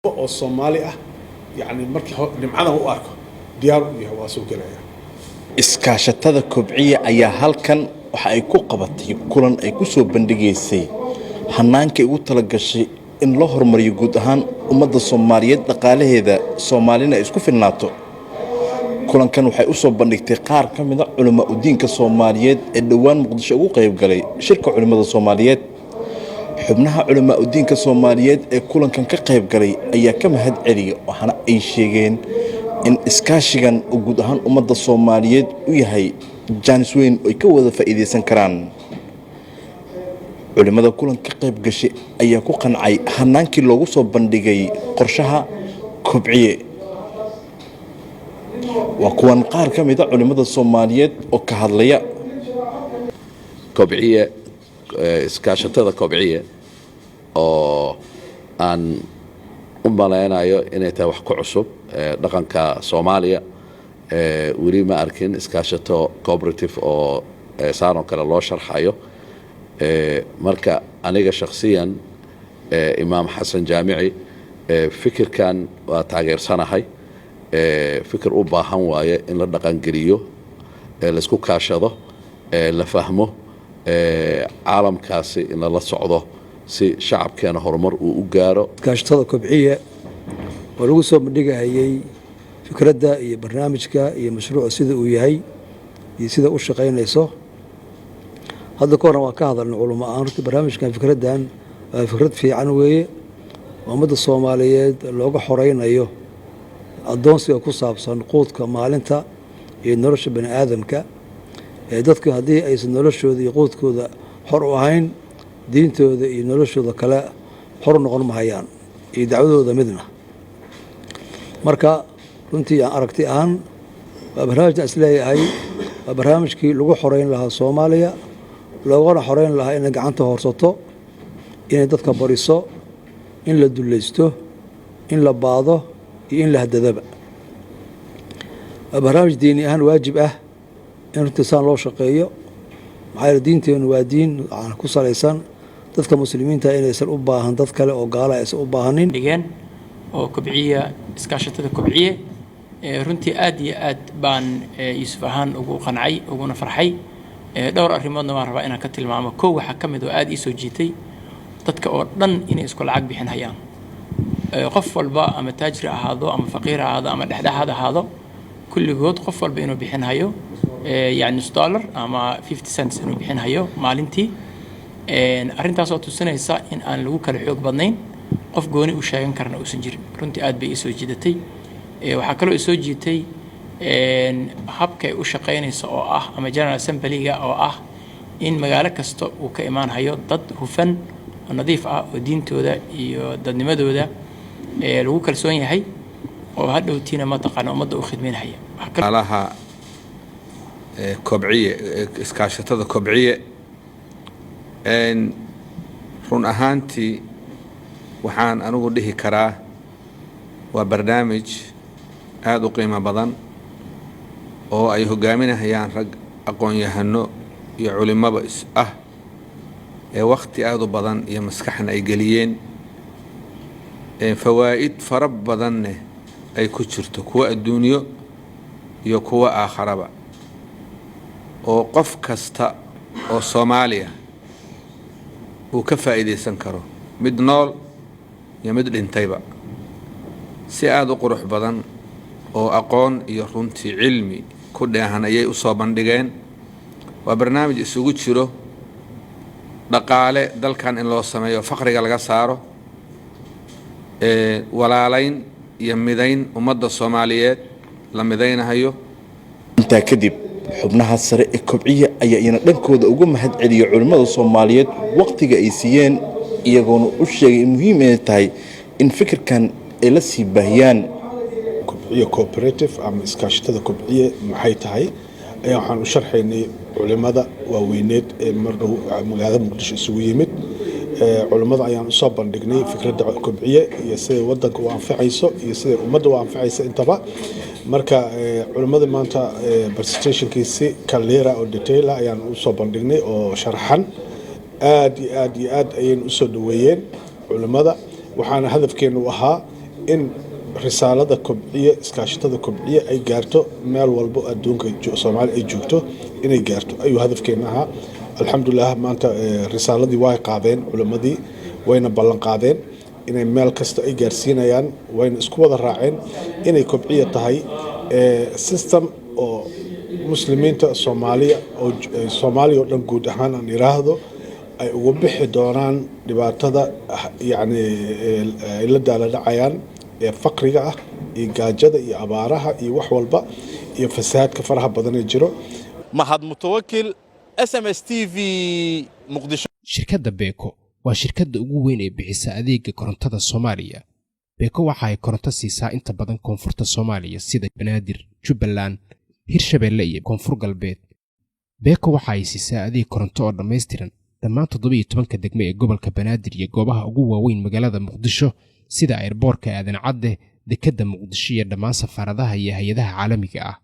oo Soomaali ah yani markii nimcada u arko diyaar u yahay waa soo galaya iskaashatada kobciya ayaa halkan waxa ay ku qabatay kulan ay ku soo bandhigaysay hanaanka ugu tala gashay in loo horumariyo guud ahaan ummadda Soomaaliyeed dhaqaalaheeda Soomaalina isku filnaato kulankan waxay u soo bandhigtay qaar ka mid ah culimo u diinka Soomaaliyeed ee dhawaan Muqdisho ugu qayb galay shirka culimada Soomaaliyeed xubnaha culimo u diinka Soomaaliyeed ee kulankan ka qayb galay ayaa ka mahad celiyay waxana ay sheegeen in iskaashigan uu guud ahaan ummadda Soomaaliyeed u yahay jaanis weyn oo ay ka wada faa'iideysan karaan culimada kulanka ka qayb gashay ayaa ku qancay hanaankii loogu soo bandhigay qorshaha kobciye waa kuwan qaar ka mid ah culimada Soomaaliyeed oo ka hadlaya kobciye iskaashatada kobciye oo aan u maleynayo inay tahay wax ku cusub dhaqanka Soomaaliya weli ma arkin iskaashato cooperative oo saaran kale loo sharxayo marka aniga shakhsiyan imaam xasan jaamici fikirkan waa taageersanahay fikir u baahan waaye in la dhaqan geliyo la isku kaashado la fahmo caalamkaasi in la socdo si shacabkeena horumar uu u gaaro iskaashatada kobciye oo lagu soo bandhigayay fikradda iyo barnaamijka iyo mashruuca sida uu yahay iyo sida u shaqaynayso hadda ka horna waan ka hadalnay culimo aan runtii barnaamijkan fikraddan waa fikrad fiican weeye ummadda Soomaaliyeed looga xoreynayo adoonsiga ku saabsan quudka maalinta iyo nolosha bani aadamka dadku haddii aysan noloshooda iyo quudkooda xor u ahayn diintooda iyo noloshooda kale xor noqon mahayaan iyo dacwadooda midna marka runtii aan aragti ahaan waa barnaamijkan isleeyahay waa barnaamijkii lagu xoreyn lahaa Soomaaliya loogana xoreyn lahaa inay gacanta horsato inay dadka bariso in la dulaysto in la baado iyo in la hadadaba waa barnaamij diini ahaan waajib ah in runtii saan loo shaqeeyo maxaa yeele diinteenu waa diin ku salaysan dadka muslimiinta inaysan u baahan dad kale oo gaala aysan u baahanin dhigeen oo kobciya iskaashatada kobciye runtii aad iyo aad baan Yuusuf ahaan ugu qancay uguna farxay dhowr arrimoodna waan rabaa inaan ka tilmaamo koow waxa ka mid oo aad ii soo jiitay dadka oo dhan inay isku lacag bixin hayaan qof walba ama taajir ahaado ama faqiir ahaado ama dhexdhexaad ahaado kulligood qof walba inuu bixin hayo يعني $1 ama 50 cents inuu bixin hayo maalintii arrintaas oo tusinaysa in aan lagu kala xoog badnayn qof gooni u sheegan karna uusan jirin runtii aad bay ii soo jiidatay waxa kale oo ii soo jiitay habka ay u shaqeynayso oo ah ama General Assembly-ga oo ah in magaalo kasta uu ka imaan hayo dad hufan oo nadiif ah oo diintooda iyo dadnimadooda lagu kalsoon yahay oo hadhowtiina ma taqaan ummadda u khidmeynaya alaha kobciye iskaashatada kobciye run ahaantii waxaan anigu dhihi karaa waa barnaamij aad u qiimo badan oo ay hogaaminayaan rag aqoon-yahano iyo culimaba ah ee waqti aad u badan iyo maskaxna ay geliyeen fawaa'id fara badanne ay ku jirto kuwa adduunyo iyo kuwa aakharaba oo qof kasta oo Soomaaliya uu ka faa'iideysan karo mid nool iyo mid dhintayba si aad u qurux badan oo aqoon iyo runtii cilmi ku dheehan ayay u soo bandhigeen waa barnaamij isugu jiro dhaqaale dalkan in loo sameeyo faqriga laga saaro walaalayn iyo midayn ummadda Soomaaliyeed la midaynayo inta kadib xubnaha sare ee kobciye ayaa iyana dhankooda ugu mahad celiyay culimada Soomaaliyeed waqtiga ay siiyeen iyagoona u sheegay muhiim ay tahay in fikirkan ay la sii baahiyaan kobciye cooperative ama iskaashatada kobciye maxay tahay ayaa waxaan u sharxaynay culimada waaweyneed ee mardow magaalada Muqdisho isugu yimid culimada ayaan u soo bandhignay fikradda kobciye iyo sida wadanka u anfacayso iyo sida ummadda u anfacayso intaba marka culimada maanta presentationkiisi kaleera oo detail ayaan u soo bandhignay oo sharxan aad iyo aad ayaan u soo dhaweeyeen culimada waxaana hadafkeenu ahaa in risaalada kobciya iskaashatada kobciya ay gaarto meel walbo adduunka Soomaaliya ay joogto inay gaarto ayuu hadafkeena ahaa alxamdulillah maanta risaaladii way qaadeen culimadii wayna ballan qaadeen inay meel kasta ay gaarsiinayaan wayna isku wada raaceen inay kobciya tahay system oo muslimiinta Soomaaliya oo dhan guud ahaan aan iraahdo ay ugu bixi doonaan dhibaatada yani ay la daaladhacayaan faqriga ah iyo gaajada iyo abaaraha iyo wax walba iyo fasaadka faraha badan ee jiro mahad mutawakkil SMS TV muqdisho shirkadda Beko waa shirkadda ugu weyn ee bixisa adeega korontada Soomaaliya Beko waxa ay koronto siisaa inta badan koonfurta Soomaaliya sida Banaadir Jubbaland Hirshabeelle iyo Koonfur Galbeed Beko waxa ay siisaa adeeg koronto oo dhameystiran dhammaan 17 degmo ee gobolka Banaadir iyo goobaha ugu waaweyn magaalada Muqdisho sida airportka Aadan Cadde dekedda Muqdisho iyo dhammaan safaaradaha iyo hay'adaha caalamiga ah